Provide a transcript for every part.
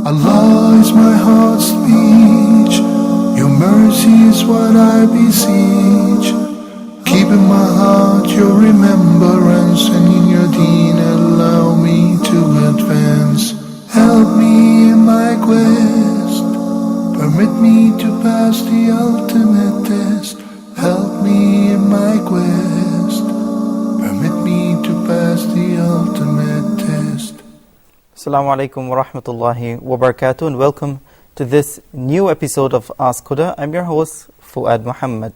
Allah is my heart's speech, your mercy is what I beseech. Keep in my heart your remembrance, and in your deen allow me to advance. Help me in my quest, permit me to pass the ultimate test. Help me in my quest, permit me to pass the ultimate test. Assalamu alaikum wa rahmatullahi wa barakatuh, and welcome to this new episode of Ask Huda. I'm your host, Fuad Muhammad.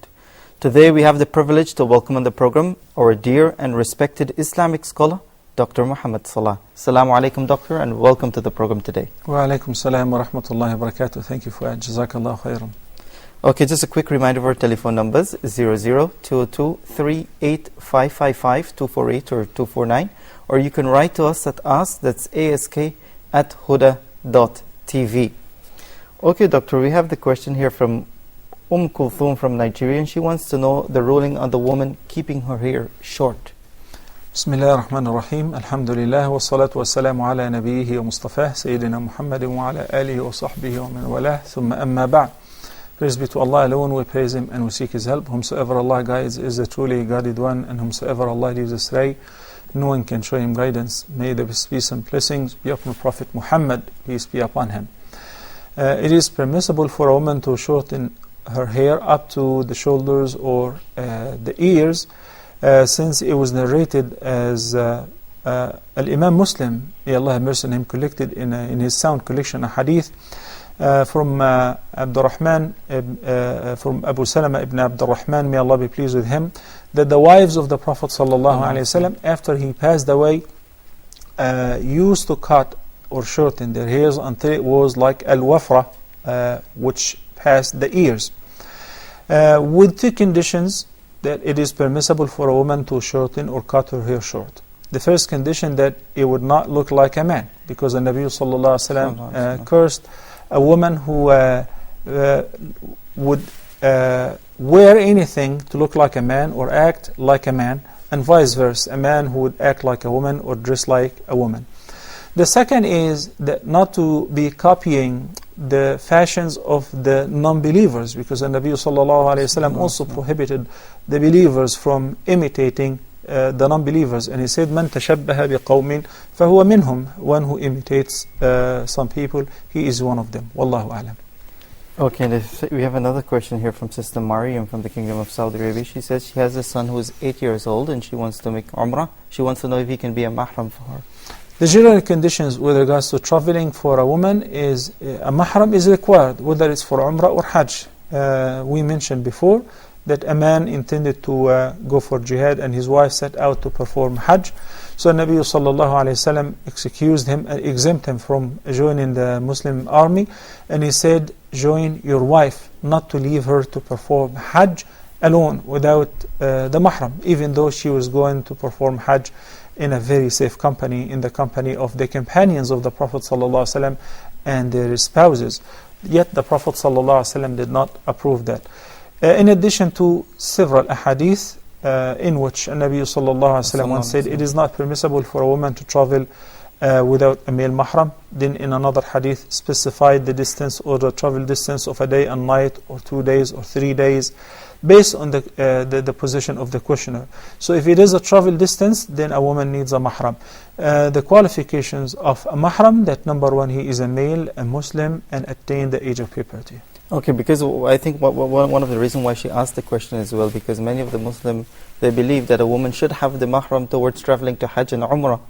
Today we have the privilege to welcome on the program our dear and respected Islamic scholar, Dr. Mohamed Salah. Assalamu alaikum, Doctor, and welcome to the program today. Wa alaikum salam wa rahmatullahi wa barakatuh. Thank you, Fuad. Jazakallah khairan. Okay, just a quick reminder of our telephone numbers, 0022385555 248 or 249, or you can write to us at ask, that's ask@huda.tv. Okay, Doctor, we have the question here from Kulthum from Nigeria, and she wants to know the ruling on the woman keeping her hair short. Bismillah ar-Rahman ar-Rahim. Alhamdulillah wa salatu wa salamu ala nabiyhi wa mustafah Sayyidina Muhammadin wa ala alihi wa sahbihi wa man walah thumma amma ba'd. Praise be to Allah alone, we praise Him and we seek His help. Whomsoever Allah guides is the truly guided one, and whomsoever Allah leaves astray, no one can show him guidance. May the peace and blessings be upon Prophet Muhammad, peace be upon him. It is permissible for a woman to shorten her hair up to the shoulders or the ears, since it was narrated as Al-Imam Muslim, may Allah have mercy on him, collected in his sound collection a hadith from Abdurrahman, from Abu Salama ibn Abdurrahman, may Allah be pleased with him, that the wives of the Prophet ﷺ, after he passed away, used to cut or shorten their hairs until it was like al-wafra, which passed the ears, with two conditions that it is permissible for a woman to shorten or cut her hair short. The first condition, that it would not look like a man, because the Nabi ﷺ cursed a woman who would wear anything to look like a man or act like a man, and vice versa, a man who would act like a woman or dress like a woman. The second is that not to be copying the fashions of the non-believers, because the Nabi ﷺ also prohibited the believers from imitating the non-believers, and he said, "Man tashabbaha biqawmin fahuwa minhum." One who imitates some people, he is one of them. Wallahu a'lam. Okay, we have another question here from Sister Mariam from the Kingdom of Saudi Arabia. She says she has a son who is 8 years old and she wants to make Umrah. She wants to know if he can be a mahram for her. The general conditions with regards to traveling for a woman is a mahram is required, whether it's for Umrah or Hajj. We mentioned before that a man intended to go for jihad and his wife set out to perform Hajj. So Nabi sallallahu alayhi wasallam excused him, exempt him from joining the Muslim army, and he said, join your wife, not to leave her to perform Hajj alone without the mahram, even though she was going to perform Hajj in a very safe company, in the company of the companions of the Prophet sallallahu alaihi wasallam and their spouses. Yet the Prophet sallallahu alaihi wasallam did not approve that. In addition to several ahadith in which Nabi sallallahu alaihi wasallam once said, it is not permissible for a woman to travel without a male mahram. Then in another hadith specified the distance or the travel distance of a day and night, or 2 days or 3 days, based on the position of the questioner. So if it is a travel distance, then a woman needs a mahram. The qualifications of a mahram, that number one, he is a male, a Muslim, and attained the age of puberty. Okay, because I think one of the reasons why she asked the question as well, because many of the Muslims, they believe that a woman should have the mahram towards traveling to Hajj and Umrah,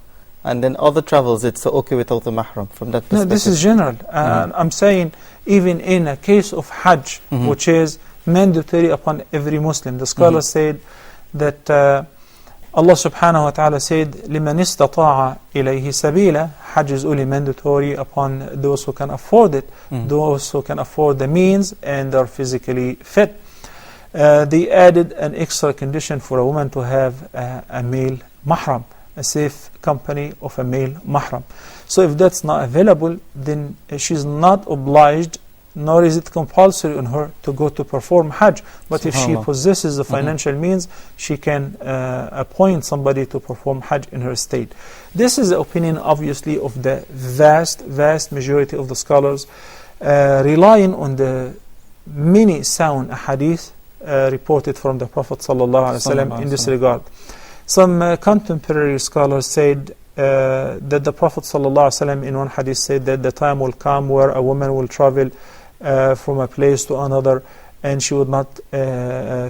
and then other travels it's okay without the mahram from that perspective. No, this is general. I'm saying even in a case of Hajj, which is mandatory upon every Muslim, the scholars said that Allah subhanahu wa ta'ala said, لِمَنِ اسْتَطَاعَ إِلَيْهِ سَبِيلًا. Hajj is only mandatory upon those who can afford it, those who can afford the means and are physically fit. They added an extra condition for a woman to have a male mahram, a safe company of a male mahram. So if that's not available, then she's not obliged nor is it compulsory on her to go to perform Hajj. But if she possesses the financial means, she can appoint somebody to perform Hajj in her state. This is the opinion, obviously, of the vast majority of the scholars, relying on the many sound hadith reported from the Prophet ﷺ in this regard. Some contemporary scholars said that the Prophet ﷺ in one hadith said that the time will come where a woman will travel from a place to another and she would not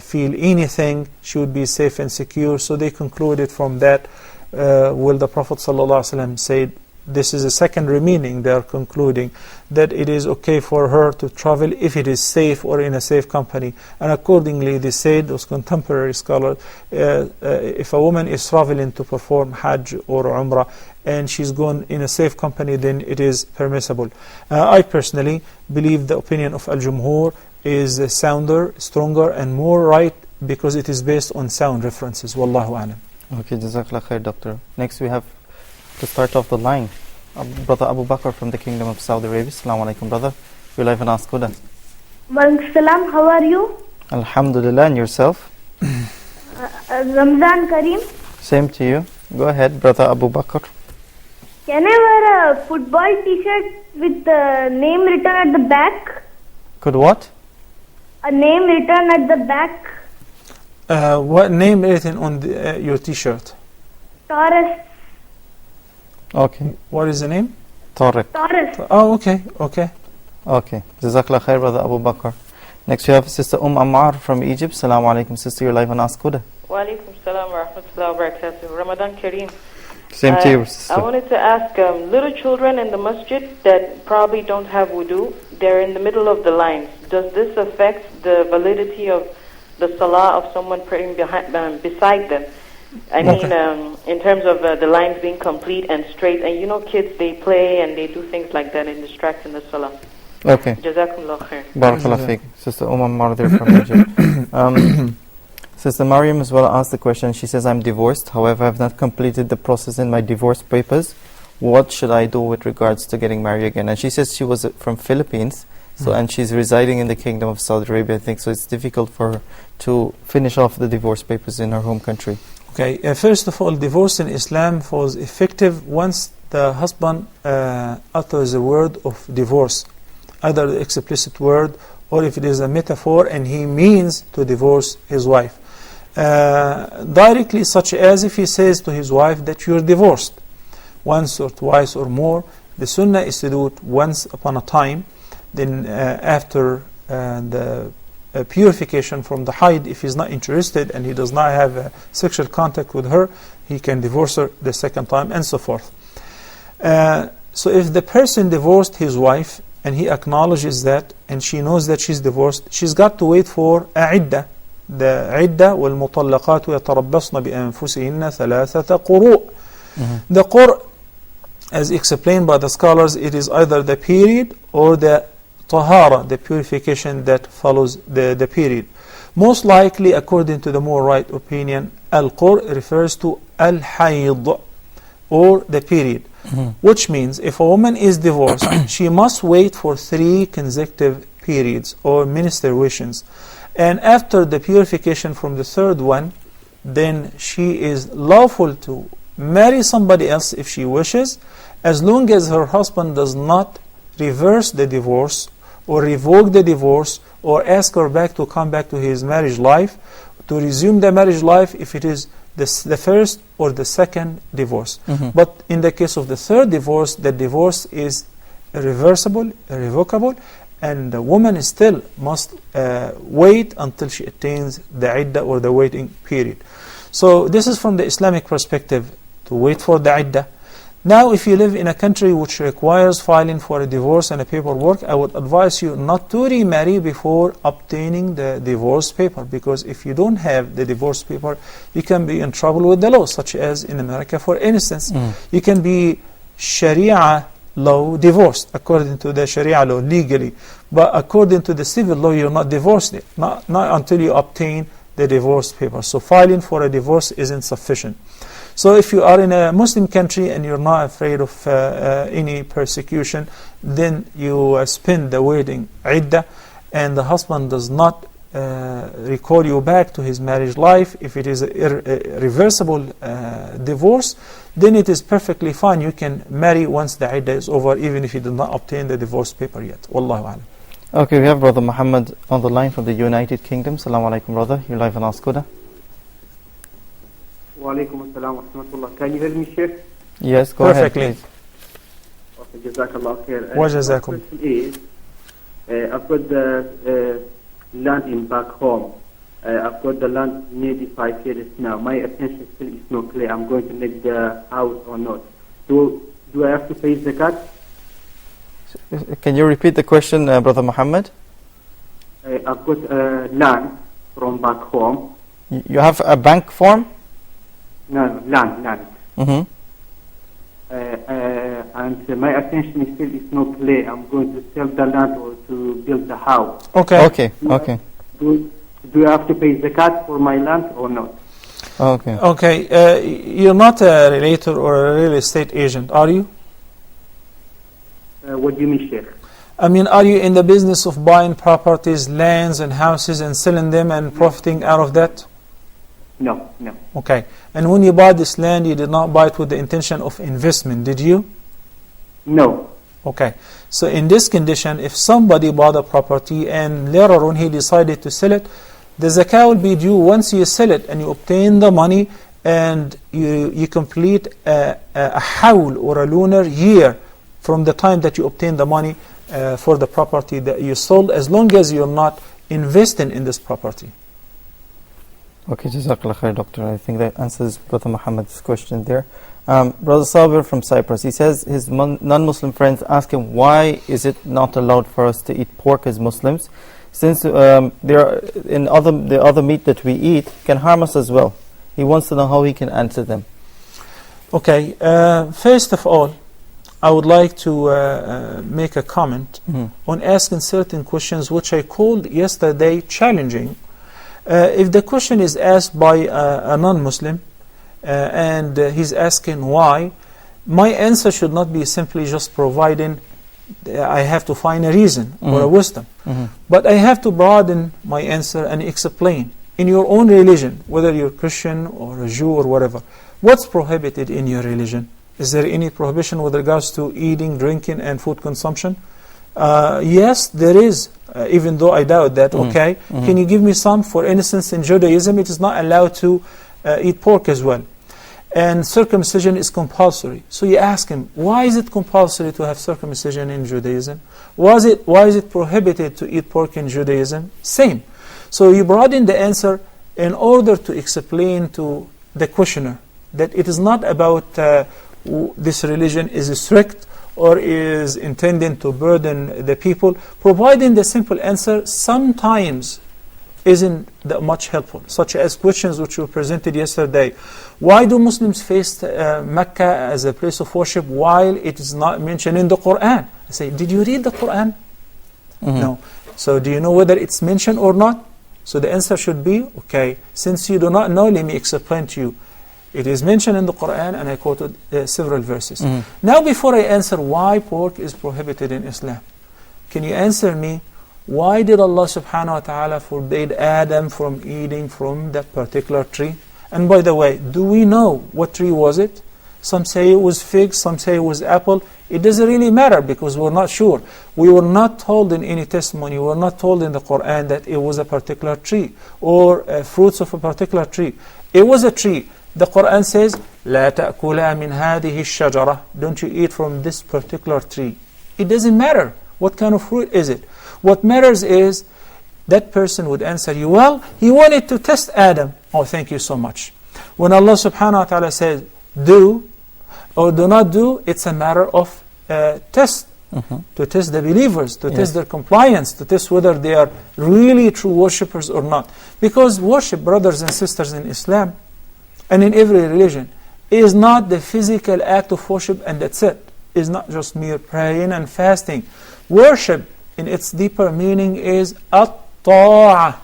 feel anything, she would be safe and secure. So they concluded from that, will the Prophet ﷺ said, this is a secondary meaning, they are concluding that it is okay for her to travel if it is safe or in a safe company. And accordingly they said, those contemporary scholars, if a woman is traveling to perform Hajj or Umrah and she's gone in a safe company, then it is permissible. I personally believe the opinion of Al-Jumhur is sounder, stronger and more right, because it is based on sound references. Wallahu alam. Okay, Jazakallah khair, Doctor. Next we have, to start off the line, Brother Abu Bakr from the Kingdom of Saudi Arabia. Assalamu alaikum, brother. You're live and Ask Huda. Walaikum salam. How are you? Alhamdulillah, and yourself? Ramzan Kareem. Same to you. Go ahead, Brother Abu Bakr. Can I wear a football t-shirt with the name written at the back? Could what? A name written at the back. What name written on your t-shirt? Taurus. Okay. What is the name? Tariq. Taurus. Oh, okay. Okay. Jazakallah khair, Brother Abu Bakr. Next we have Sister Ammar from Egypt. Assalamu alaikum, sister. You're live on Ask Huda. Wa alaikum salam wa rahmatullahi wa barakatuh. Ramadan Kareem. Same to you, sister. I wanted to ask, little children in the masjid that probably don't have wudu, they're in the middle of the lines. Does this affect the validity of the salah of someone praying beside them? I mean, in terms of the lines being complete and straight. And you know, kids, they play and they do things like that and distract in the salah. Okay. Jazakumullah khair. Barakallah fiqh. Sister Ammar there from Egypt. Sister Mariam as well asked the question. She says, I'm divorced. However, I have not completed the process in my divorce papers. What should I do with regards to getting married again? And she says she was from Philippines. So, and she's residing in the Kingdom of Saudi Arabia, I think. So it's difficult for her to finish off the divorce papers in her home country. Okay, first of all, divorce in Islam falls effective once the husband utters the word of divorce, either the explicit word or if it is a metaphor and he means to divorce his wife. Directly, such as if he says to his wife that you're divorced once or twice or more. The sunnah is to do it once upon a time. Then after the purification from the haid, if he's not interested and he does not have sexual contact with her, he can divorce her the second time, and so forth. So if the person divorced his wife and he acknowledges that and she knows that she's divorced, she's got to wait for a iddah. The iddah والمطلقات يتربصن بأنفسهن ثلاثة قروء. The qur', as explained by the scholars, it is either the period or the tahara, the purification that follows the period. Most likely, according to the more right opinion, al-qur' refers to al-hayd, or the period. Which means if a woman is divorced, she must wait for 3 consecutive periods or menstruations. And after the purification from the 3rd one, then she is lawful to marry somebody else if she wishes, as long as her husband does not reverse the divorce or revoke the divorce or ask her back to come back to his marriage life, to resume the marriage life if it is the first or the second divorce. But in the case of the 3rd divorce, the divorce is irreversible, irrevocable, and the woman still must wait until she attains the iddah or the waiting period. So this is from the Islamic perspective, to wait for the iddah. Now, if you live in a country which requires filing for a divorce and a paperwork, I would advise you not to remarry before obtaining the divorce paper, because if you don't have the divorce paper, you can be in trouble with the law, such as in America, for instance. You can be Sharia law divorced, according to the Sharia law, legally. But according to the civil law, you're not divorced yet, not until you obtain the divorce paper. So filing for a divorce isn't sufficient. So if you are in a Muslim country and you're not afraid of any persecution, then you spend the wedding iddah, and the husband does not recall you back to his marriage life. If it is a irreversible divorce, then it is perfectly fine. You can marry once the iddah is over, even if you did not obtain the divorce paper yet. Wallahu a'lam. Okay, we have Brother Muhammad on the line from the United Kingdom. Assalamu alaikum, brother. You're live on Ask Huda. Wa alaikum assalam wa rahmatullah. Can you hear me, Sheikh? Yes, go Perfectly. ahead, please. Okay, Jazakallah khair. Wa jazakum. My question is, I've got the land in back home. I've got the land nearly 5 years now. My attention still is not clear. I'm going to make the house or not. Do I have to pay zakat? Can you repeat the question, Brother Muhammad? I've got land from back home. You have a bank form? No, land. Mm-hmm. And my attention is still is not clear. I'm going to sell the land or to build the house. Okay. Okay. Do I have to pay zakat for my land or not? Okay. Okay. You're not a relator or a real estate agent, are you? What do you mean, Sheikh? I mean, are you in the business of buying properties, lands and houses and selling them and profiting out of that? No. Okay. And when you bought this land, you did not buy it with the intention of investment, did you? No. Okay. So in this condition, if somebody bought a property and later on he decided to sell it, the zakah will be due once you sell it and you obtain the money and you complete a hawl or a lunar year from the time that you obtain the money for the property that you sold, as long as you're not investing in this property. Okay, Jazakallah khair, doctor. I think that answers Brother Muhammad's question there. Brother Sabir from Cyprus, he says his non-Muslim friends ask him, why is it not allowed for us to eat pork as Muslims, since the other meat that we eat can harm us as well. He wants to know how he can answer them. Okay, first of all, I would like to make a comment on asking certain questions which I called yesterday challenging. If the question is asked by a non-Muslim and he's asking why, my answer should not be simply just providing I have to find a reason or a wisdom. But I have to broaden my answer and explain. In your own religion, whether you're Christian or a Jew or whatever, what's prohibited in your religion? Is there any prohibition with regards to eating, drinking and food consumption? Yes, there is, even though I doubt that. Okay, can you give me some? For instance, in Judaism, it is not allowed to eat pork as well. And circumcision is compulsory. So you ask him, why is it compulsory to have circumcision in Judaism? Why is it prohibited to eat pork in Judaism? Same. So you broaden the answer in order to explain to the questioner that it is not about this religion is strict or is intended to burden the people. Providing the simple answer sometimes isn't that much helpful, such as questions which were presented yesterday. Why do Muslims face Mecca as a place of worship while it is not mentioned in the Quran? I say, did you read the Quran? No. So do you know whether it's mentioned or not? So the answer should be, okay, since you do not know, let me explain to you. It is mentioned in the Quran and I quoted several verses. Now before I answer why pork is prohibited in Islam, can you answer me, why did Allah subhanahu wa ta'ala forbid Adam from eating from that particular tree? And by the way, do we know what tree was it? Some say it was fig, some say it was apple. It doesn't really matter because we're not sure. We were not told in any testimony, we were not told in the Quran that it was a particular tree or fruits of a particular tree. It was a tree. The Quran says, لا تأكلا من هذه الشجرة. Don't you eat from this particular tree. It doesn't matter what kind of fruit is it. What matters is that person would answer you, well, he wanted to test Adam. Oh, thank you so much. When Allah subhanahu wa ta'ala says, do or do not do, it's a matter of test. To test the believers, to test their compliance, to test whether they are really true worshippers or not. Because worship, brothers and sisters in Islam, and in every religion, is not the physical act of worship and that's it. It's not just mere praying and fasting. Worship, in its deeper meaning, is at-ta'ah,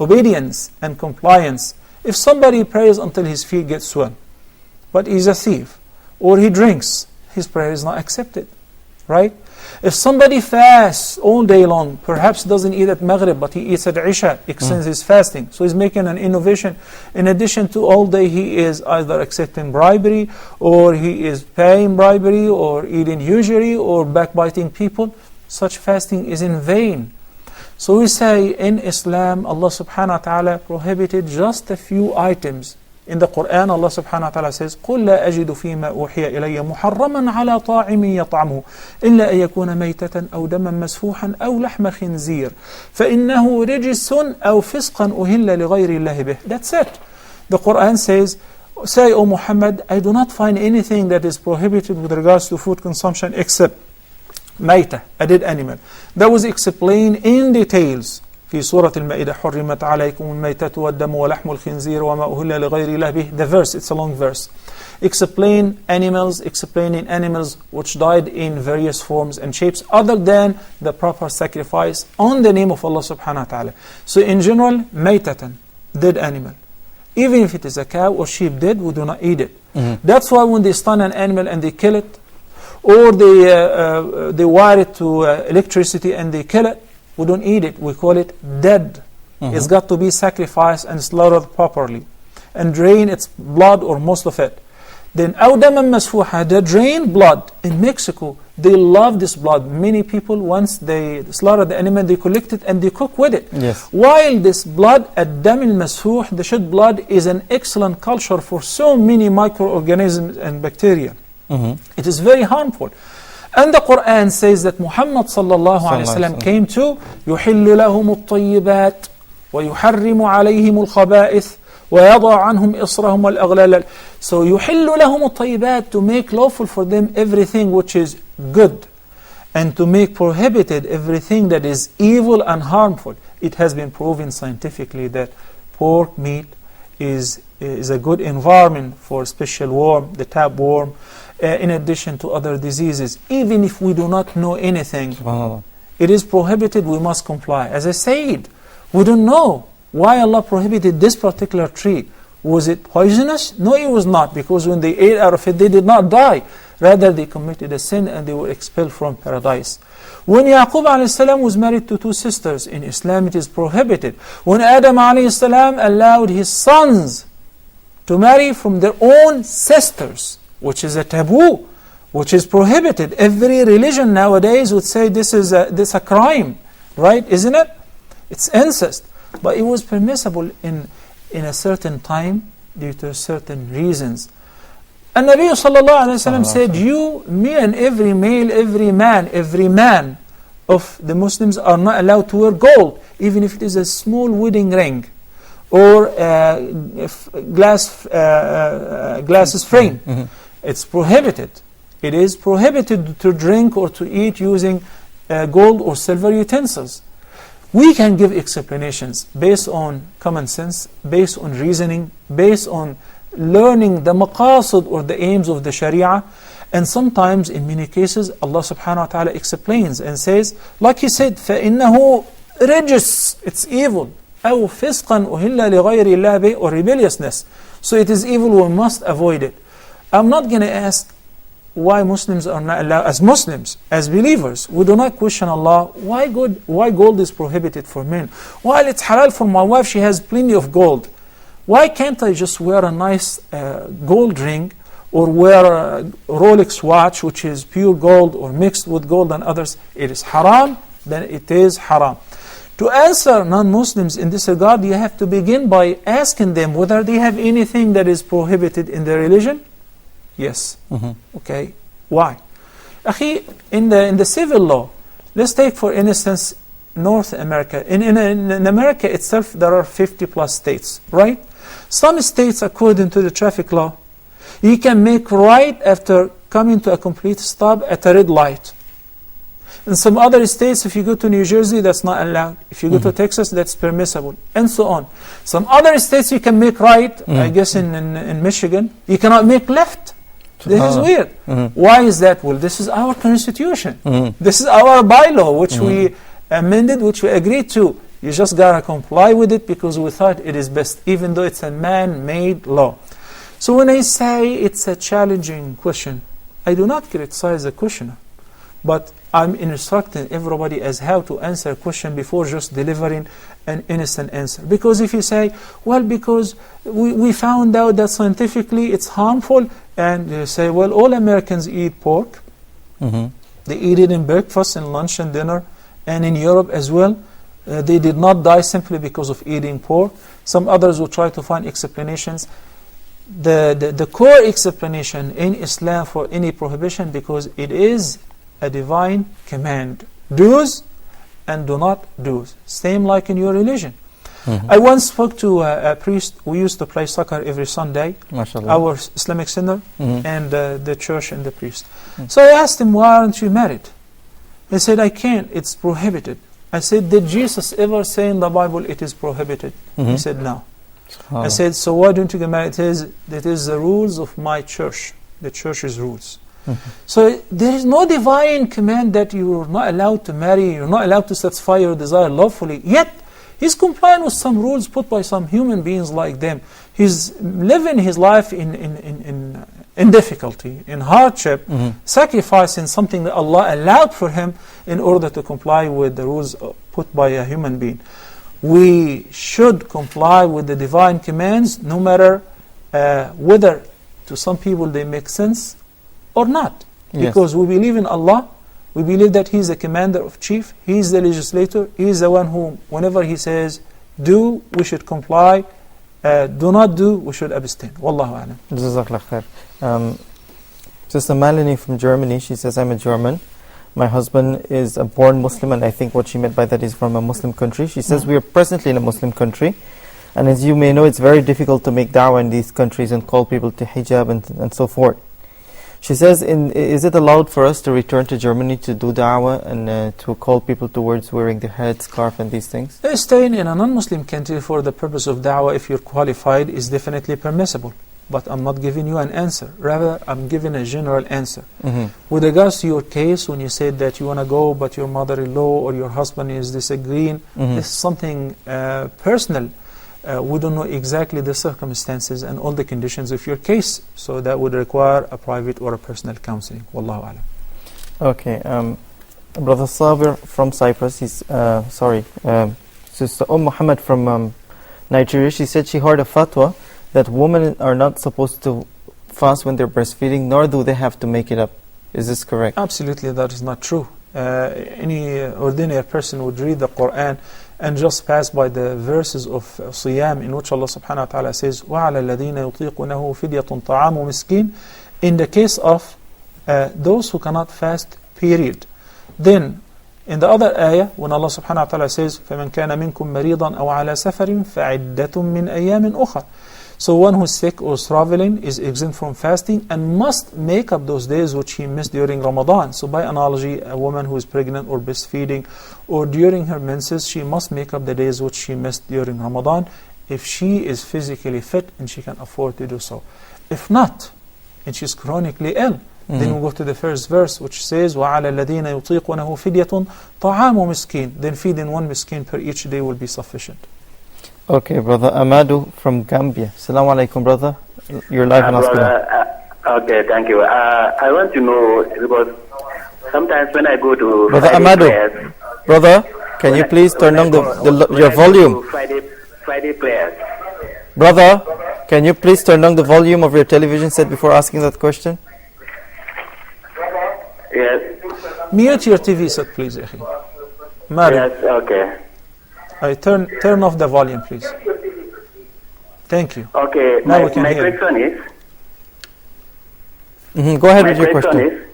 obedience and compliance. If somebody prays until his feet get swell, but he's a thief, or he drinks, his prayer is not accepted, right? If somebody fasts all day long, perhaps doesn't eat at Maghrib, but he eats at Isha, extends his fasting, so he's making an innovation. In addition to all day, he is either accepting bribery, or he is paying bribery, or eating usury, or backbiting people. Such fasting is in vain. So we say in Islam, Allah subhanahu wa ta'ala prohibited just a few items. In the Quran, Allah subhanahu wa ta'ala says, قُلْ لَا أَجِدُ فِي مَا أُوحِيَ إِلَيَّ مُحَرَّمًا عَلَى طَاعِمٍ يَطْعَمُهُ إِلَّا أَن يَكُونَ مَيْتَةً أَوْ دَمًا مَسْفُوحًا أَوْ لَحْمَ خِنْزِيرٍ فَإِنَّهُ رِجِسٌ أَوْ فِسْقًا أُهِلَّ لِغَيْرِ اللَّهِ بِهِ. That's it. The Quran says, say, O Muhammad, I do not find anything that is prohibited with regards to food consumption except maytah, a dead animal. That was explained in details في سورة المائدة حرمت عليكم الميتة والدم ولحم الخنزير وما أهل لغير الله به. The verse, it's a long verse. Explaining animals which died in various forms and shapes other than the proper sacrifice on the name of Allah subhanahu wa ta'ala. So in general, maytatan, dead animal. Even if it is a cow or sheep dead, we do not eat it. That's why when they stun an animal and they kill it, or they wire it to electricity and they kill it, we don't eat it. We call it dead. It's got to be sacrificed and slaughtered properly, and drain its blood or most of it. Then أَوْ دَمًا مَسْفُوحًا, they drain blood. In Mexico, they love this blood. Many people, once they slaughter the animal, they collect it and they cook with it. Yes. While this blood, الدم المسفوح, the shed blood, is an excellent culture for so many microorganisms and bacteria. It is very harmful. And the Quran says that Muhammad sallallahu alayhi wa sallam came to يُحِلُّ لَهُمُ الطَّيِّبَاتِ وَيُحَرِّمُ عَلَيْهِمُ الْخَبَائِثِ وَيَضَعُ عَنْهُمْ إِصْرَهُمْ وَالْأَغْلَالَ. So يُحِلُّ لَهُمُ الطَّيِّبَاتِ, to make lawful for them everything which is good, and to make prohibited everything that is evil and harmful. It has been proven scientifically that pork meat is a good environment for special worm, the tapeworm, in addition to other diseases. Even if we do not know anything, it is prohibited, we must comply. As I said, we don't know why Allah prohibited this particular tree. Was it poisonous? No, it was not, because when they ate out of it, they did not die. Rather, they committed a sin and they were expelled from paradise. When Yaqub a.s. was married to two sisters, in Islam it is prohibited. When Adam a.s. allowed his sons to marry from their own sisters, which is a taboo, which is prohibited. Every religion nowadays would say this is a crime, right? Isn't it? It's incest. But it was permissible in a certain time due to certain reasons. And Nabi sallallahu alayhi wa sallam said, you, me and every male, every man of the Muslims are not allowed to wear gold, even if it is a small wedding ring or glasses frame. It's prohibited. It is prohibited to drink or to eat using gold or silver utensils. We can give explanations based on common sense, based on reasoning, based on learning the maqasid or the aims of the Sharia. And sometimes, in many cases, Allah subhanahu wa ta'ala explains and says, like He said, فَإِنَّهُ رِجِسٌ, it's evil. أَوْ فِسْقًا أُهِلَّ لِغَيْرِ اللَّهِ بِهِ, or rebelliousness. So it is evil, we must avoid it. I'm not going to ask why Muslims are not allowed, as Muslims, as believers, we do not question Allah, why gold is prohibited for men? While it's halal for my wife, she has plenty of gold. Why can't I just wear a nice gold ring, or wear a Rolex watch, which is pure gold or mixed with gold and others? It is haram, then it is haram. To answer non-Muslims in this regard, you have to begin by asking them whether they have anything that is prohibited in their religion. Yes. Okay. Why? Akhi, in the civil law, let's take for instance North America. In America itself, there are 50 plus states, right? Some states, according to the traffic law, you can make right after coming to a complete stop at a red light. In some other states, if you go to New Jersey, that's not allowed. If you go to Texas, that's permissible, and so on. Some other states you can make right. I guess in Michigan, you cannot make left. This is weird. Why is that? Well, this is our constitution. This is our bylaw, which we amended, which we agreed to. You just gotta comply with it because we thought it is best, even though it's a man-made law. So when I say it's a challenging question, I do not criticize the questioner, but I'm instructing everybody as how to answer a question before just delivering an innocent answer. Because if you say, well, because we found out that scientifically it's harmful, and you say, well, all Americans eat pork. They eat it in breakfast and lunch and dinner, and in Europe as well. They did not die simply because of eating pork. Some others will try to find explanations. The core explanation in Islam for any prohibition, because it is a divine command. Do's and do not do's. Same like in your religion. I once spoke to a priest. We used to play soccer every Sunday, MashaAllah. our Islamic center, and the church and the priest. So I asked him, why aren't you married? He said, I can't, it's prohibited. I said, did Jesus ever say in the Bible it is prohibited? He said, no. I said, so why don't you get married? It is the rules of my church, the church's rules. So there is no divine command that you are not allowed to marry, you're not allowed to satisfy your desire lawfully. Yet, he's complying with some rules put by some human beings like them. He's living his life in difficulty, in hardship, sacrificing something that Allah allowed for him in order to comply with the rules put by a human being. We should comply with the divine commands, no matter whether to some people they make sense or not. Because we believe in Allah, we believe that He is the commander of chief, He is the legislator, He is the one who, whenever He says, do, we should comply, do not do, we should abstain. Wallahu a'lam. Jazakallah khair. Sister Melanie from Germany, she says, I'm a German. My husband is a born Muslim, and I think what she meant by that is from a Muslim country. She says, we are presently in a Muslim country, and as you may know, it's very difficult to make da'wah in these countries and call people to hijab and so forth. She says, is it allowed for us to return to Germany to do da'wah and to call people towards wearing the head scarf and these things? Staying in a non-Muslim country for the purpose of da'wah, if you're qualified, is definitely permissible. But I'm not giving you an answer. Rather, I'm giving a general answer. With regards to your case, when you said that you want to go, but your mother-in-law or your husband is disagreeing, this is something personal. We don't know exactly the circumstances and all the conditions of your case, so that would require a private or a personal counseling. Wallahu a'lam. Okay, Brother Sabir from Cyprus, Sister Muhammad from Nigeria, she said she heard a fatwa that women are not supposed to fast when they're breastfeeding, nor do they have to make it up. Is this correct? Absolutely, that is not true. Any ordinary person would read the Quran and just pass by the verses of Siyam, in which Allah subhanahu wa ta'ala says, وَعَلَى الَّذِينَ يُطِيقُنَهُ فِدْيَةٌ طَعَامُ مِسْكِينٍ, in the case of those who cannot fast, period. Then, in the other ayah, when Allah subhanahu wa ta'ala says, فَمَنْ كَانَ مِنْكُمْ مَرِيضًا أَوْ عَلَى سَفَرٍ فَعِدَّةٌ مِّنْ أَيَّامٍ أُخَرٍ. So one who is sick or traveling is exempt from fasting and must make up those days which he missed during Ramadan. So by analogy, a woman who is pregnant or breastfeeding or during her menses, she must make up the days which she missed during Ramadan if she is physically fit and she can afford to do so. If not, and she's chronically ill, then we go to the first verse which says, وَعَلَى الَّذِينَ يُطِيقُنَهُ فِدْيَةٌ طَعَامُ مِسْكِينٍ. Then feeding one miskin per each day will be sufficient. Okay, Brother Amadou from Gambia. Assalamu alaikum, brother. You're live on Ask. Okay, thank you. I want to know, because sometimes when I go to Brother Amadou, prayers, brother, can you please turn on your volume? Friday prayers. Brother, can you please turn on the volume of your television set before asking that question? Yes. Mute your TV set, please, Akhi. Yes, okay. Turn off the volume, please. Thank you. Okay, now my question is... Go ahead with your question.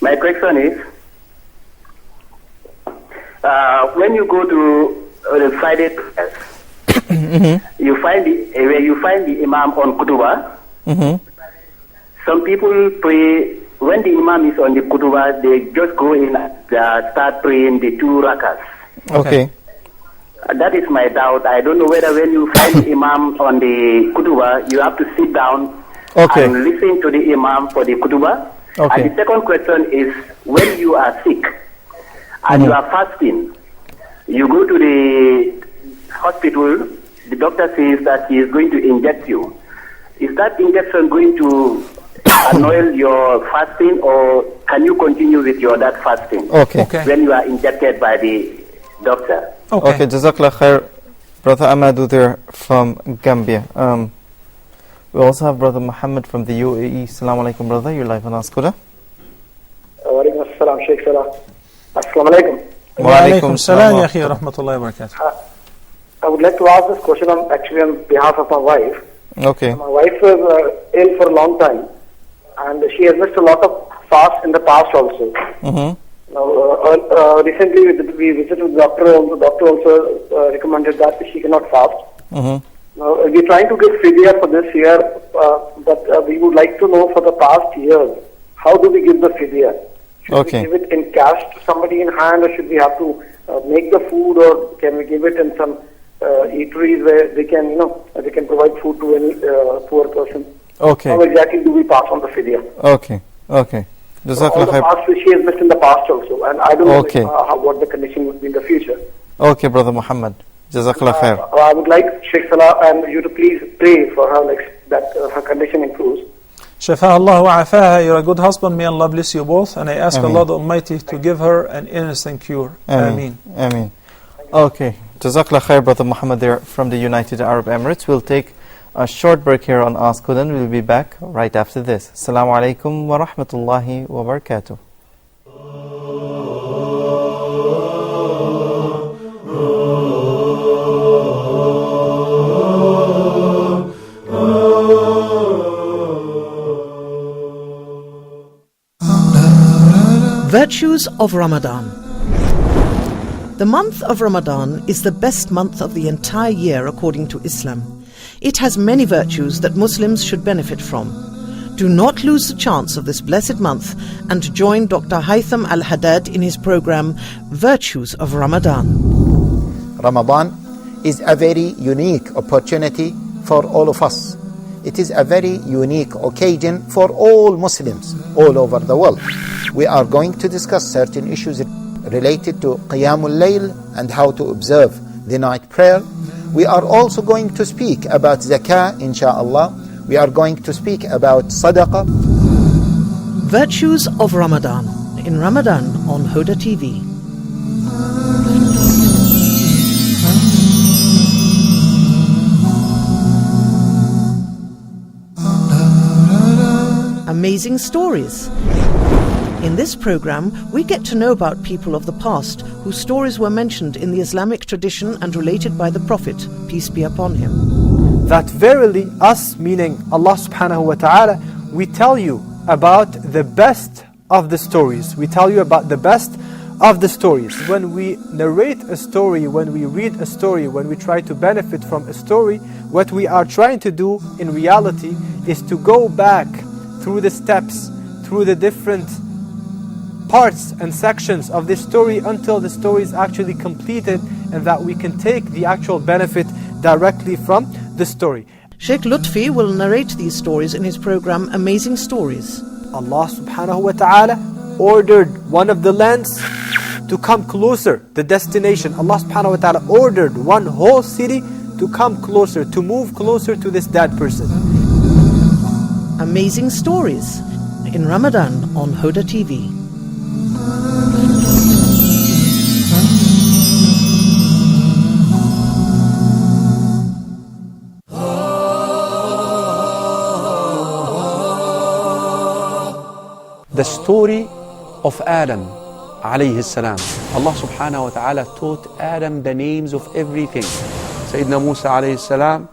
My question is, when you go to the Friday prayers, you find the Imam on Kutuba. Some people pray, when the Imam is on the Kutuba, they just go in and start praying the 2 rakas. Okay. That is my doubt. I don't know whether when you find the Imam on the Kutuba, you have to sit down and listen to the Imam for the Kutuba. And the second question is, when you are sick and you are fasting, you go to the hospital, the doctor says that he is going to inject you. is that injection going to annul your fasting, or can you continue with that fasting? Okay. When you are injected by the doctor? Okay, Jazakallah khair. Brother Amadou there from Gambia. We also have Brother Mohammed from the UAE. Assalamu alaikum, brother. You're live on Ask Huda. Wa alaikum assalam, Sheikh Salah. Assalamu alaikum. Wa alaikum salam, ya akhi, rahmatullahi wa barakatuh. I would like to ask this question on behalf of my wife. Okay. My wife was ill for a long time, and she has missed a lot of fasts in the past also. Now, recently we visited the doctor. The doctor also recommended that she cannot fast. Now, we're trying to get fidya for this year, but we would like to know for the past years, how do we give the fidya? Should we give it in cash to somebody in hand, or should we have to make the food, or can we give it in some eateries where they can, they can provide food to any poor person? Okay. How exactly do we pass on the fidya? Okay. All the past which she has missed in the past also, and I don't know what the condition would be in the future. Okay, Brother Muhammad. Jazakallah khair. I would like Sheikh Salah and you to please pray for her, that her condition improves. Shafa Allah wa afaha. You're a good husband. May Allah bless you both. And I ask Allah the Almighty to give her an instant cure. Ameen. Ameen. Okay. Jazakallah khair, Brother Muhammad there from the United Arab Emirates. We'll take a short break here on Ask Huda, and we'll be back right after this. Assalamu alaikum wa rahmatullahi wa barakatuh. Virtues of Ramadan. The month of Ramadan is the best month of the entire year according to Islam. It has many virtues that Muslims should benefit from. Do not lose the chance of this blessed month and join Dr. Haytham Al-Haddad in his program Virtues of Ramadan. Ramadan is a very unique opportunity for all of us. It is a very unique occasion for all Muslims all over the world. We are going to discuss certain issues related to Qiyamul Layl and how to observe the night prayer. We are also going to speak about Zakah, insha'Allah. We are going to speak about Sadaqah. Virtues of Ramadan in Ramadan on Huda TV. Amazing stories. In this program, we get to know about people of the past whose stories were mentioned in the Islamic tradition and related by the Prophet, peace be upon him. That verily us, meaning Allah subhanahu wa ta'ala, we tell you about the best of the stories. We tell you about the best of the stories. When we narrate a story, when we read a story, when we try to benefit from a story, what we are trying to do in reality is to go back through the steps, through the different parts and sections of this story until the story is actually completed, and that we can take the actual benefit directly from the story. Sheikh Lutfi will narrate these stories in his program Amazing Stories. Allah subhanahu wa ta'ala ordered one of the lands to come closer, the destination. Allah subhanahu wa ta'ala ordered one whole city to come closer, to move closer to this dead person. Amazing Stories in Ramadan on Huda TV. The story of Adam alayhi salam. Allah subhanahu wa ta'ala taught Adam the names of everything. Sayyidina Musa alayhi salam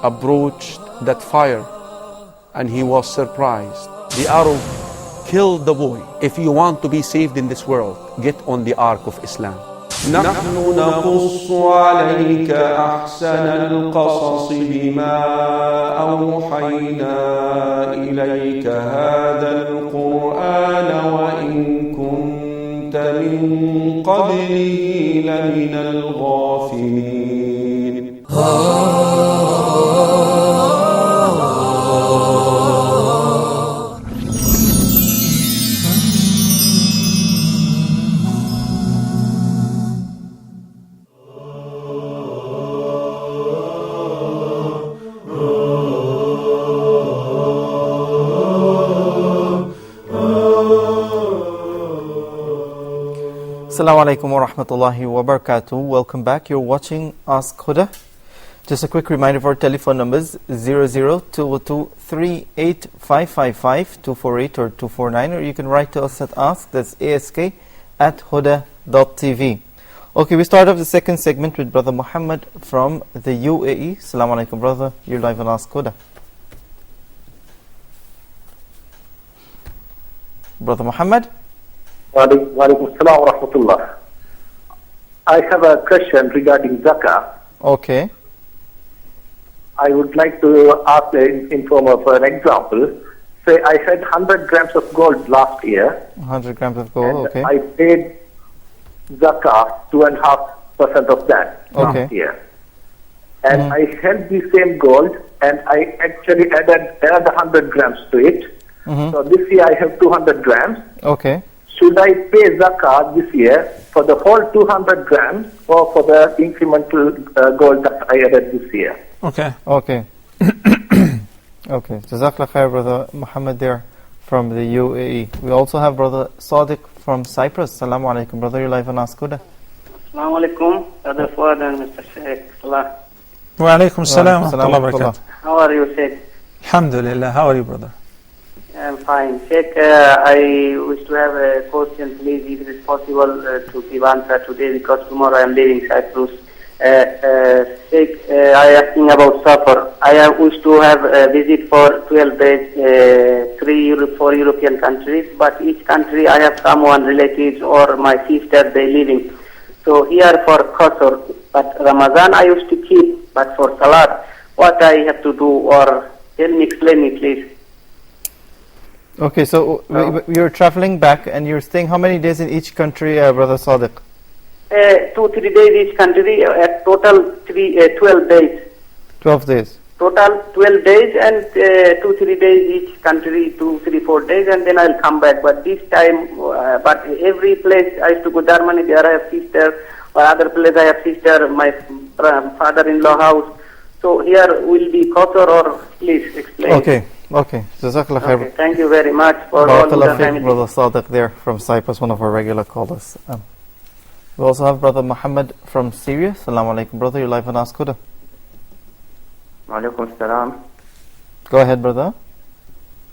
approached that fire and he was surprised. The arrow killed the boy. If you want to be saved in this world, get on the ark of Islam. نحن نقص عليك أحسن القصص بما أوحينا إليك هذا القرآن وإن كنت من قبله لمن الغافلين. Assalamu alaikum wa rahmatullahi wa barakatuh. Welcome back. You're watching Ask Huda. Just a quick reminder for telephone numbers 00-202-38555 248 or 249, or you can write to us at ask, that's ask@huda.tv. Okay, we start off the second segment with Brother Muhammad from the UAE. Assalamu alaikum, brother. You're live on Ask Huda. Brother Muhammad? Wa alaikum assalam wa rahmatullah. I have a question regarding zakah. Okay. I would like to ask in form of an example. Say I had 100 grams of gold last year. 100 grams of gold, okay. I paid zakah 2.5% of that last year. And I held the same gold and I actually added another 100 grams to it. So this year I have 200 grams. Okay. Should I pay zakah this year for the whole 200 grams or for the incremental gold that I added this year? Okay. Okay. Okay. Jazakallah khair, Brother Muhammad there from the UAE. We also have Brother Sadiq from Cyprus. Assalamu alaikum, brother. You're live on Ask Huda. Assalamu alaikum, Brother Fuad and Mr. Sheikh Salah. Wa alaikum assalam wa rahmatullahi wa barakatuh. How are you, Sheikh? Alhamdulillah. How are you, brother? I'm fine. Sheikh, I wish to have a question, please, if it is possible to give answer today, because tomorrow I am leaving Cyprus. Sheikh, I am asking about safar. I wish to have a visit for 12 days, 4 European countries, but each country I have someone, relatives or my sister, they living. So here for Qasr, but Ramadan I used to keep, but for Salat, what I have to do, or explain me, please. Okay, so you're traveling back and you're staying how many days in each country, Brother Sadiq? 2-3 days each country, total 12 days. 12 days. Total 12 days and 2-3 days each country, 2-3-4 days, and then I'll come back. But this time, but every place I used to go, Germany, there I have sister, or other place I have sister, my father-in-law house. So here will be Qasr, or please explain. Okay. Okay, Jazakallah khair. Okay, thank you very much for all the family. Brother Sadiq there from Cyprus, one of our regular callers. We also have Brother Muhammad from Syria. Assalamu alaikum, brother. You're live on Ask Huda. Wa alaikum assalam. Go ahead, brother.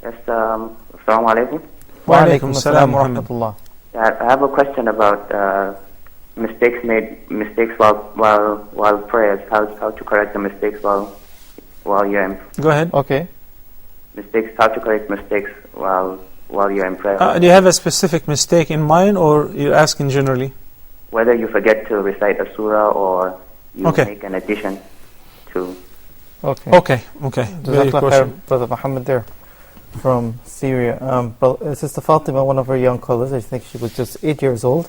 Yes, assalamu alaikum. Wa alaikum assalam wa rahmatullah. I have a question about mistakes while prayers. How to correct the mistakes while you're in. Go ahead. Okay. How to correct mistakes while you're in prayer. Do you have a specific mistake in mind, or you're asking generally? Whether you forget to recite a surah or you make an addition to. Okay. Very question. Brother Muhammad there from Syria. Sister Fatima, one of our young callers, I think she was just 8 years old,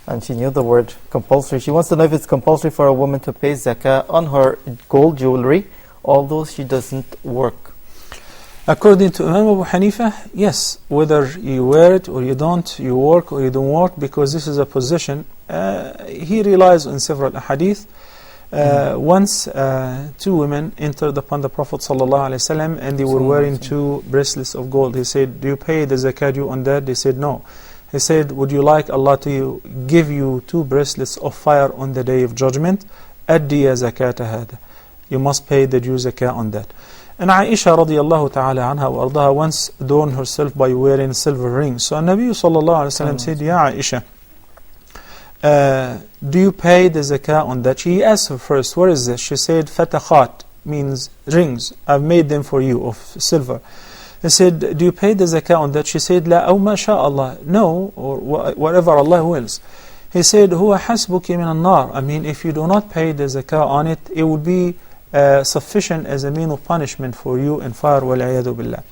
and she knew the word compulsory. She wants to know if it's compulsory for a woman to pay zakah on her gold jewelry, although she doesn't work. According to Imam Abu Hanifa, yes, whether you wear it or you don't, you work or you don't work, because this is a position. He relies on several hadith. Once two women entered upon the Prophet ﷺ and they were wearing 2 bracelets of gold. He said, do you pay the zakat due on that? They said, no. He said, would you like Allah to give you 2 bracelets of fire on the day of judgment? Addiya zakata hada. You must pay the due zakah on that. And Aisha radiallahu ta'ala anha wa ardaha once adorned herself by wearing silver rings. So Nabi sallallahu alayhi wa sallam said, Ya Aisha, do you pay the zakah on that? She asked her first, what is this? She said, fatakhat, means rings. I've made them for you of silver. He said, do you pay the zakah on that? She said, La aw ma sha Allah. No, or whatever Allah wills. He said, huwa hasbuki min an-nar. I mean, if you do not pay the zakah on it, it would be sufficient as a mean of punishment for you in fire, wal-'iyadu billah.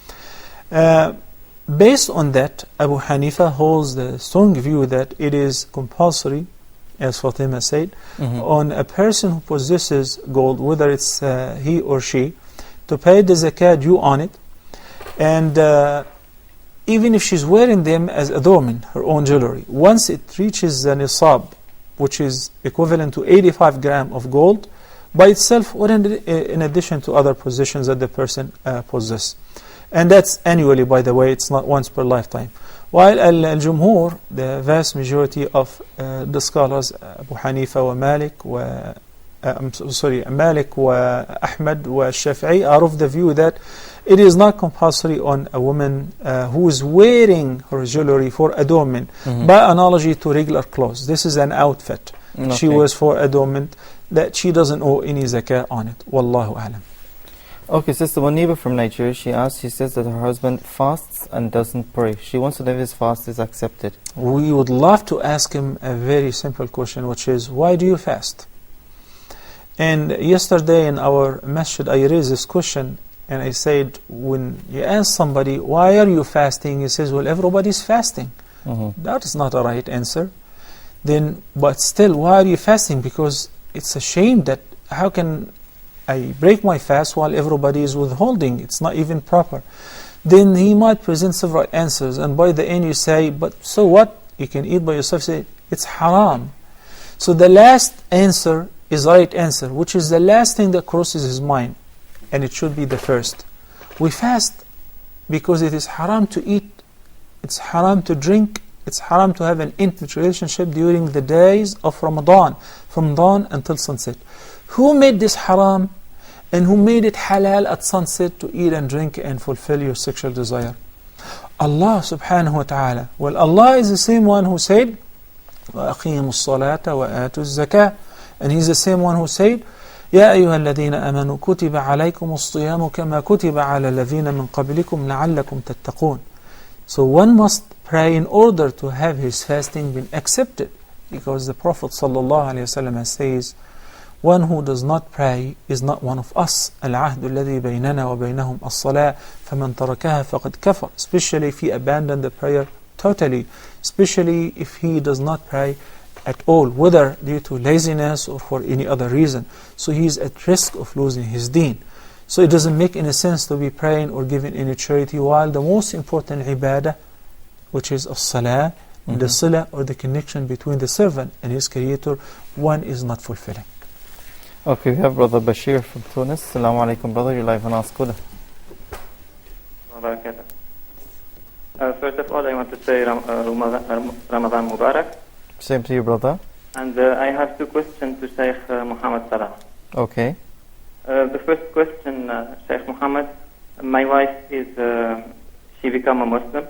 Based on that, Abu Hanifa holds the strong view that it is compulsory, as Fatima said, on a person who possesses gold, whether it's he or she, to pay the zakah due on it. And even if she's wearing them as adornment, her own jewelry, once it reaches the nisab, which is equivalent to 85 grams of gold, by itself, or in addition to other possessions that the person possesses. And that's annually, by the way, it's not once per lifetime. While al-Jumhur, the vast majority of the scholars, Abu Hanifa wa Malik wa Malik wa Ahmad wa Shafi'i, are of the view that it is not compulsory on a woman who is wearing her jewelry for adornment, by analogy to regular clothes. This is an outfit. Okay. She wears for adornment, that she doesn't owe any zakah on it. Wallahu alam. Okay, Sister Muniba from Nigeria, she says that her husband fasts and doesn't pray. She wants to know if his fast is accepted. We would love to ask him a very simple question, which is, why do you fast? And yesterday in our masjid, I raised this question, and I said, when you ask somebody, why are you fasting? He says, well, everybody's fasting. That is not a right answer. Then, but still, why are you fasting? Because it's a shame that, how can I break my fast while everybody is withholding? It's not even proper. Then he might present several answers, and by the end you say, but so what? You can eat by yourself. Say, it's haram. So the last answer is the right answer, which is the last thing that crosses his mind, and it should be the first. We fast because it is haram to eat, it's haram to drink, it's haram to have an intimate relationship during the days of Ramadan, from dawn until sunset. Who made this haram, and who made it halal at sunset to eat and drink and fulfill your sexual desire? Allah subhanahu wa ta'ala. Well, Allah is the same one who said, وَأَقِيمُوا الصَّلَاةَ وَآتُوا الزَّكَاةَ, and He's the same one who said, يَا أَيُّهَا الَّذِينَ آمَنُوا كُتِبَ عَلَيْكُمُ الصِّيَامُ كَمَا كُتِبَ عَلَى الَّذِينَ مِنْ قَبْلِكُمْ لَعَلَّكُمْ تَتَّقُونَ. So one must pray in order to have his fasting been accepted, because the Prophet ﷺ says, one who does not pray is not one of us. العهد الذي بيننا وبينهم الصلاة فمن تركها فقد كفر. Especially if he abandoned the prayer totally, especially if he does not pray at all, whether due to laziness or for any other reason. So he is at risk of losing his deen. So it doesn't make any sense to be praying or giving any charity while the most important ibadah, which is as-salah, the salah or the connection between the servant and his creator, one is not fulfilling. Okay, we have Brother Bashir from Tunis. Assalamu alaikum, brother. You're live on Ask Huda. First of all, I want to say Ramadan Mubarak. Same to you, brother. And I have two questions to Sheikh Mohamed Salah. Okay. The first question, Sheikh Mohammed, my wife is, she become a Muslim.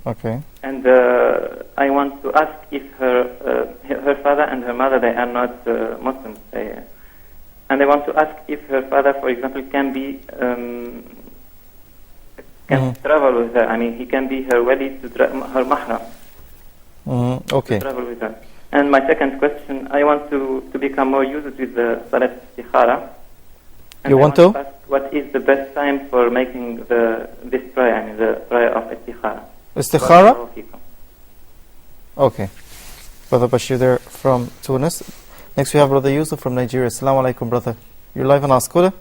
Okay. And I want to ask if her father and her mother, they are not Muslims. And I want to ask if her father, for example, can be travel with her. I mean, he can be her wali, her mahram. Okay. To travel with her. And my second question, I want to become more used with the Salat Istikhara. And you want to? Ask what is the best time for making this prayer, I mean the prayer of Istikhara? Istikhara? Okay. Brother Bashir there from Tunis. Next we have Brother Yusuf from Nigeria. Assalamu alaikum, brother. You're live on Ask Huda.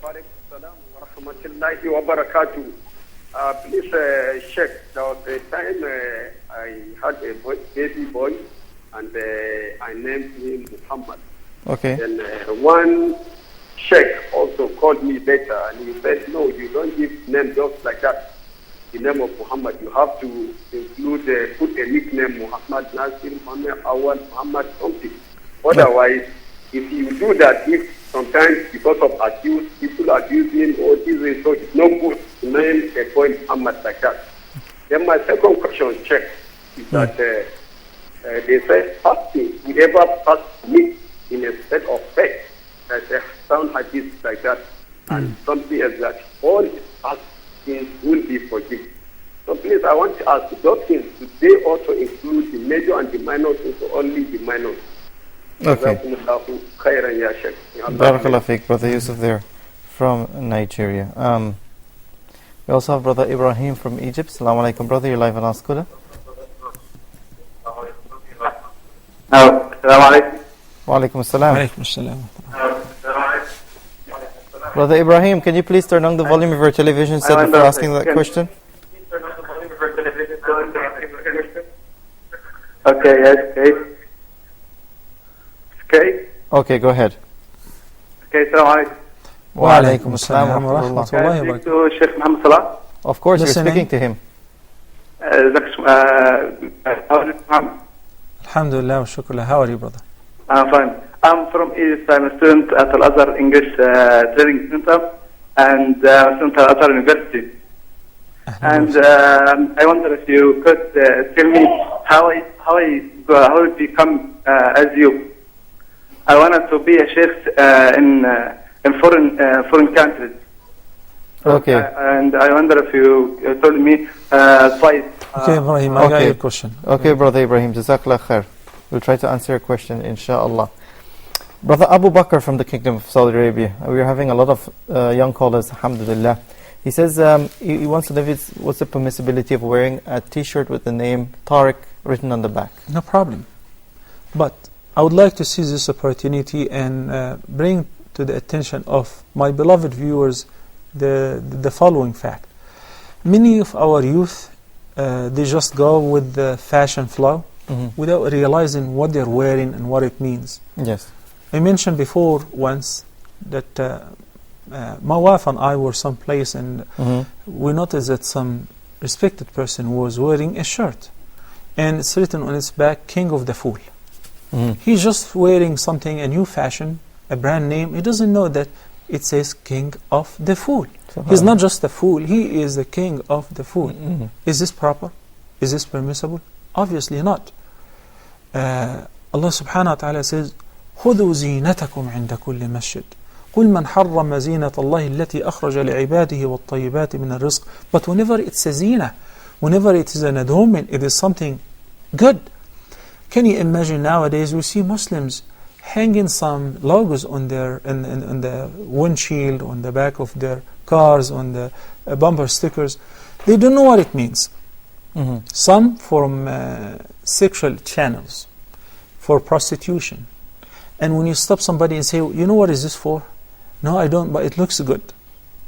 Please check. There was a time I had a baby boy, and I named him Muhammad. Okay. And one sheikh also called me later, and he said, no, you don't give name just like that. The name of Muhammad, you have to include, put a nickname, Muhammad Nasir, Muhammad Awal, Muhammad something. Otherwise, if you do that, if sometimes because of abuse, people abusing or this, so it's no good to name a boy Muhammad like that. Then my second question, check, is that they say fasting, whoever fasts meat in a state of faith, there's a sound hadith like that, and something else that all fasting will be forgiven. So please, I want to ask, those things, do they also include the major and the minor things, or only the minor? Okay. Barakallah fiqh, Brother Yusuf there from Nigeria. We also have Brother Ibrahim from Egypt. Assalamu alaikum, brother. You're live on Ask Huda. Assalamu alaikum. Wa alaikum assalam. Alaikum assalam. Brother Ibrahim, can you please turn on the volume of your television set before asking that question? Okay, yes, okay. Okay. Okay, go ahead. Okay, assalamu alaikum. Wa alaikum assalam wa rahmatullahi wa barakatuh. To Sheikh Mohamed Salah. Of course, Listening. you're speaking to him. Alhamdulillah wa shukrullah. How are you, brother? I'm fine. I'm from Egypt. I'm a student at Al-Azhar English Training Center and student at Al-Azhar University. And I wonder if you could tell me how I become as you. I wanted to be a sheikh in foreign countries. Okay. And I wonder if you told me twice. Okay, Ibrahim, I got your question. Okay, Brother Ibrahim, Jazakallah khair. We'll try to answer your question, inshallah. Brother Abu Bakr from the Kingdom of Saudi Arabia. We are having a lot of young callers, alhamdulillah. He says he wants to know what's the permissibility of wearing a t-shirt with the name Tariq written on the back. No problem. But I would like to seize this opportunity and bring to the attention of my beloved viewers the following fact. Many of our youth, they just go with the fashion flow without realizing what they're wearing and what it means. Yes. I mentioned before once that my wife and I were someplace and we noticed that some respected person was wearing a shirt and it's written on its back, King of the Fool. He's just wearing something, a new fashion, a brand name. He doesn't know that it says King of the Fool. He's not just a fool, he is the King of the Fool. Is this proper? Is this permissible? Obviously not. Allah subhanahu wa ta'ala says, خذوا زينتكم عند كل مسجد قل من حرم زينة الله التي أخرج لعباده والطيبات من الرزق. But whenever it's a zina, whenever it is an adornment, it is something good. Can you imagine nowadays we see Muslims hanging some logos on their on the windshield, on the back of their cars, on the bumper stickers. They don't know what it means. Some from sexual channels, for prostitution. And when you stop somebody and say, you know what is this for? No, I don't, but it looks good.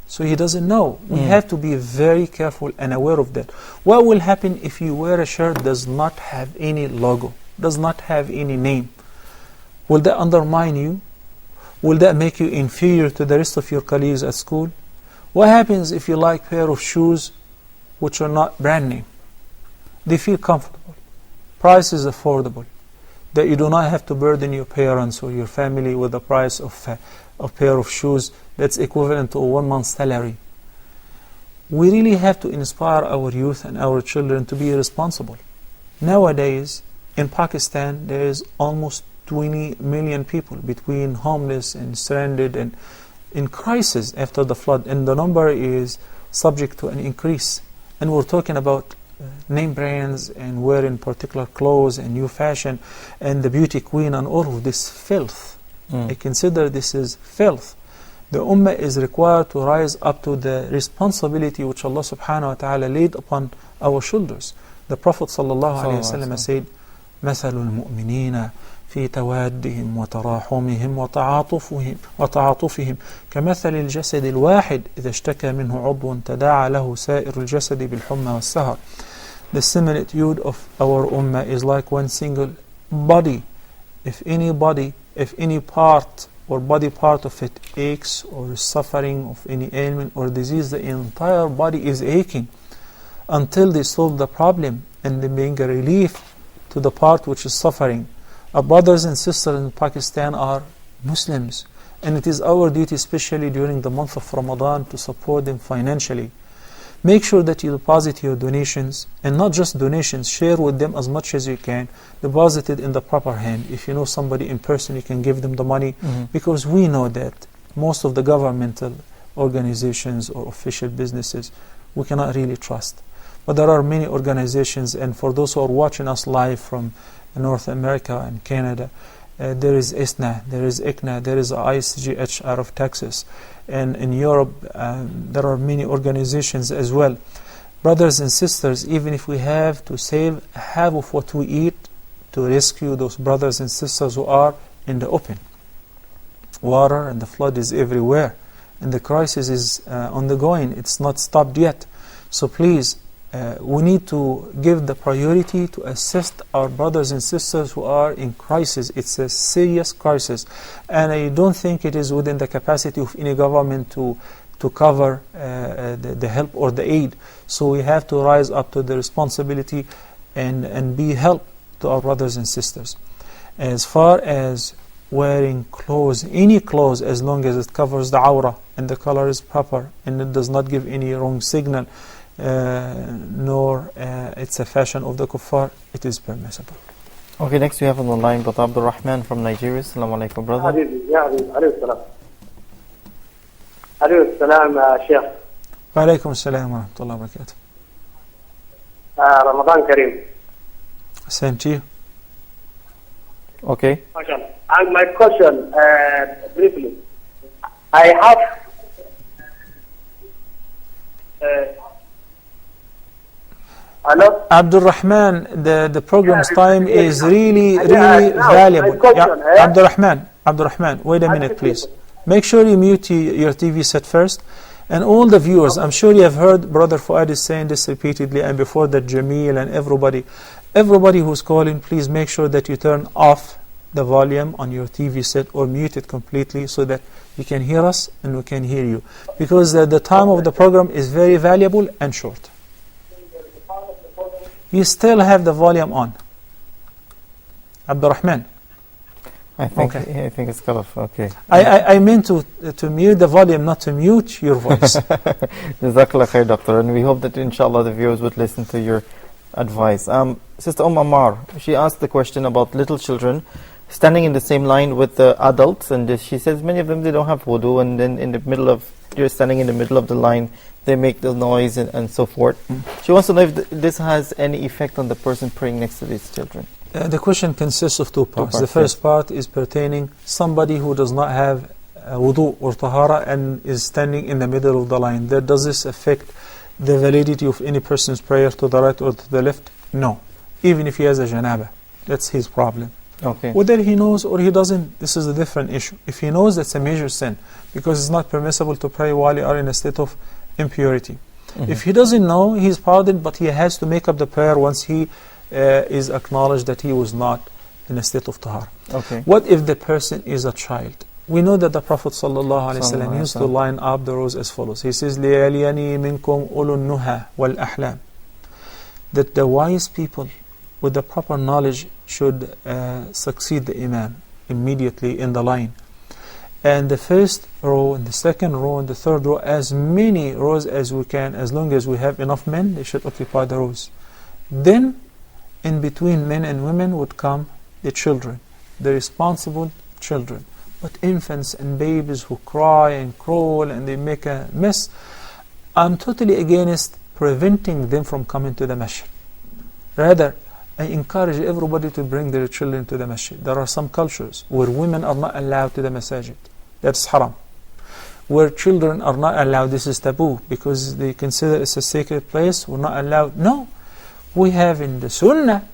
So he doesn't know. We have to be very careful and aware of that. What will happen if you wear a shirt that does not have any logo, does not have any name? Will that undermine you? Will that make you inferior to the rest of your colleagues at school? What happens if you like a pair of shoes which are not brand name? They feel comfortable. Price is affordable. That you do not have to burden your parents or your family with the price of a pair of shoes that's equivalent to a 1 month's salary. We really have to inspire our youth and our children to be responsible. Nowadays, in Pakistan, there is almost 20 million people between homeless and stranded and in crisis after the flood, and the number is subject to an increase. And we're talking about name brands and wearing particular clothes and new fashion and the beauty queen and all of this filth. I consider this is filth. The ummah is required to rise up to the responsibility which Allah subhanahu wa ta'ala laid upon our shoulders. The Prophet sallallahu alayhi wa sallam said, مثل المؤمنين في توادهم وتراحمهم وتعاطفهم كمثل الجسد الواحد إذا اشتكى منه عضو تداعى له سائر الجسد بالحمى والسهر. The similitude of our ummah is like one single body. If any part or body part of it aches or is suffering of any ailment or disease, the entire body is aching until they solve the problem and they bring a relief to the part which is suffering. Our brothers and sisters in Pakistan are Muslims, and it is our duty, especially during the month of Ramadan, to support them financially. Make sure that you deposit your donations, and not just donations, share with them as much as you can. Deposit it in the proper hand. If you know somebody in person, you can give them the money, because we know that most of the governmental organizations or official businesses, we cannot really trust. But there are many organizations, and for those who are watching us live from North America and Canada, there is ISNA, there is ICNA, there is ICGH out of Texas. And in Europe, there are many organizations as well. Brothers and sisters, even if we have to save half of what we eat to rescue those brothers and sisters who are in the open. Water and the flood is everywhere, and the crisis is ongoing. It's not stopped yet. So please, we need to give the priority to assist our brothers and sisters who are in crisis. It's a serious crisis, and I don't think it is within the capacity of any government to to cover the help or the aid. So we have to rise up to the responsibility and be help to our brothers and sisters. As far as wearing clothes, any clothes, as long as it covers the awrah and the color is proper and it does not give any wrong signal, nor it's a fashion of the kuffar, it is permissible. Okay, next we have on the line Brother Abdul Rahman from Nigeria. Assalamu alaikum, brother. Alaykum salam, Sheikh. Wa alaikum salam wa rahmatullahi wa barakatuh. Ramadan Kareem. Same to you. Okay. And my question, briefly, I have hello? Abdul Rahman, the program's time is really valuable. Abdul Rahman, wait a minute, please. Make sure you mute your TV set first. And all the viewers, I'm sure you have heard Brother Fuad is saying this repeatedly, and before that Jameel and everybody who's calling, please make sure that you turn off the volume on your TV set or mute it completely so that you can hear us and we can hear you. Because the time of the program is very valuable and short. You still have the volume on. Abdul Rahman. I think it's cut off. Okay. I meant to mute the volume, not to mute your voice. Jazakallah khair, doctor. And we hope that inshallah the viewers would listen to your advice. Sister Ammar, she asked the question about little children standing in the same line with the adults, and she says many of them, they don't have wudu, and then you're standing in the middle of the line, they make the noise and so forth. She wants to know if this has any effect on the person praying next to these children. The question consists of two parts. The first part is pertaining somebody who does not have wudu or tahara and is standing in the middle of the line. Does this affect the validity of any person's prayer to the right or to the left? No. Even if he has a janaba, that's his problem. Okay. Whether he knows or he doesn't, this is a different issue. If he knows, that's a major sin, because it's not permissible to pray while you are in a state of impurity. If he doesn't know, he's pardoned, but he has to make up the prayer once he is acknowledged that he was not in a state of tahara. Okay. What if the person is a child? We know that the Prophet ﷺ used to line up the rows as follows. He says, لِيَلِيَنِي مِنْكُمْ أُولُو النُّهَى وَالْأَحْلَامِ, that the wise people with the proper knowledge should succeed the Imam immediately in the line. And the first row, and the second row, and the third row, as many rows as we can, as long as we have enough men, they should occupy the rows. Then, in between men and women would come the children, the responsible children. But infants and babies who cry and crawl and they make a mess, I'm totally against preventing them from coming to the masjid. Rather, I encourage everybody to bring their children to the masjid. There are some cultures where women are not allowed to the masajid. That's haram. Where children are not allowed, this is taboo, because they consider it's a sacred place, we're not allowed. No. We have in the Sunnah,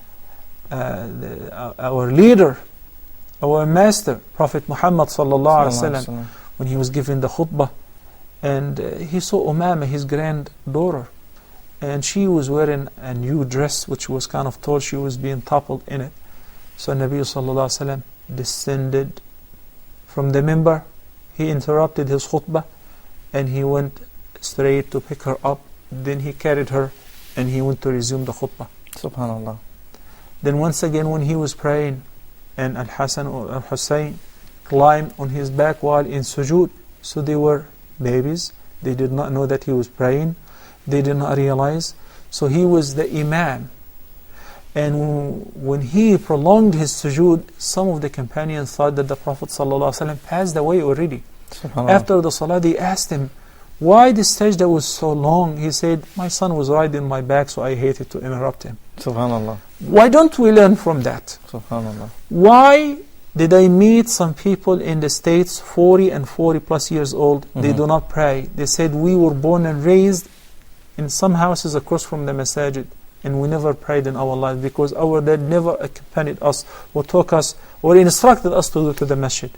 our leader, our master, Prophet Muhammad sallallahu alaihi wasallam, when he was giving the khutbah, and he saw Umama, his granddaughter, and she was wearing a new dress which was kind of tall, she was being toppled in it. So Nabi sallallahu alaihi wasallam descended from the minbar, he interrupted his khutbah, and he went straight to pick her up, then he carried her and he went to resume the khutbah. Subhanallah. Then once again when he was praying, and Al-Hasan or Al-Hussein climbed on his back while in sujood, so they were babies, they did not know that he was praying, they did not realize, so he was the imam. And when he prolonged his sujood, some of the companions thought that the Prophet ﷺ passed away already. After the salah, they asked him, why the sajda was so long? He said, my son was riding my back, so I hated to interrupt him. Subhanallah. Why don't we learn from that? Subhanallah. Why did I meet some people in the States, 40 and 40 plus years old, they do not pray. They said, we were born and raised in some houses across from the masajid, and we never prayed in our life because our dad never accompanied us or taught us or instructed us to go to the masjid.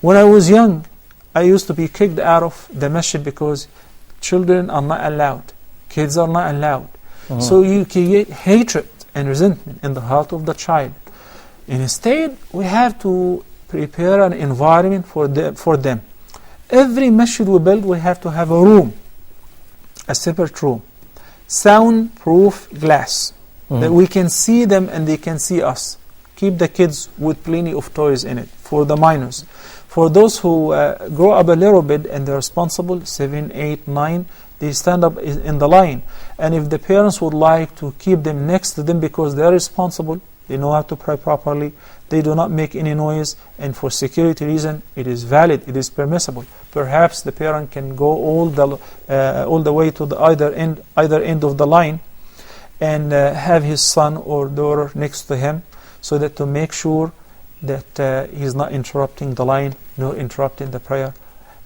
When I was young, I used to be kicked out of the masjid because children are not allowed, kids are not allowed. So you create hatred and resentment in the heart of the child. Instead, we have to prepare an environment for them. every masjid we build, we have to have a room, a separate room, soundproof glass, that we can see them and they can see us. Keep the kids with plenty of toys in it for the minors. For those who grow up a little bit and they're responsible, 7, 8, 9, they stand up in the line. And if the parents would like to keep them next to them because they're responsible, they know how to pray properly, they do not make any noise, and for security reason, it is valid, it is permissible. Perhaps the parent can go all the way to the either end of the line and have his son or daughter next to him, so that to make sure that he's not interrupting the line, nor interrupting the prayer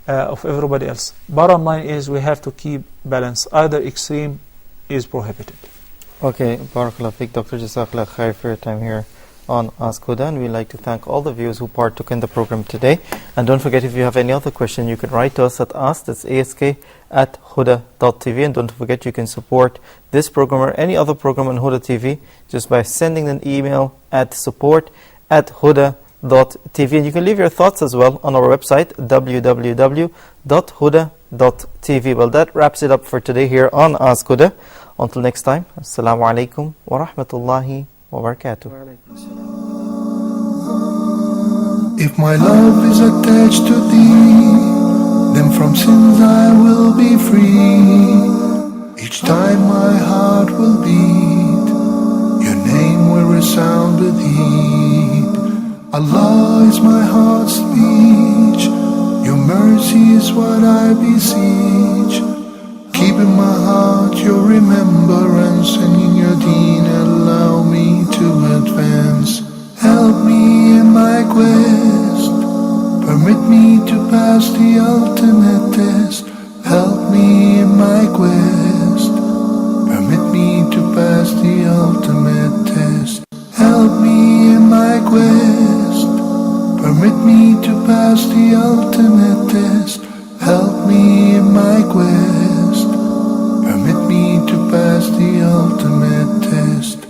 of everybody else. Bottom line is we have to keep balance. Either extreme is prohibited. Okay, Barakallah Fik, Dr. Jazakallah Khair for your time here on Ask Huda, and we'd like to thank all the viewers who partook in the program today. And don't forget, if you have any other question, you can write to us at ask@huda.tv, and don't forget you can support this program or any other program on Huda TV just by sending an email at support@huda.tv, and you can leave your thoughts as well on our website www.huda.tv. Well, that wraps it up for today here on Ask Huda. Until next time, Assalamu alaikum wa rahmatullahi wa barakatuh. If my love is attached to thee, then from sins I will be free. Each time my heart will beat, your name will resound with heat. Allah is my heart's speech, your mercy is what I beseech. Keep in my heart your remembrance, and in your deen allow me to advance. Help me in my quest, permit me to pass the ultimate test. Help me in my quest, permit me to pass the ultimate test. Help me in my quest, permit me to pass the ultimate test. Help me in my quest, permit me to pass the ultimate test.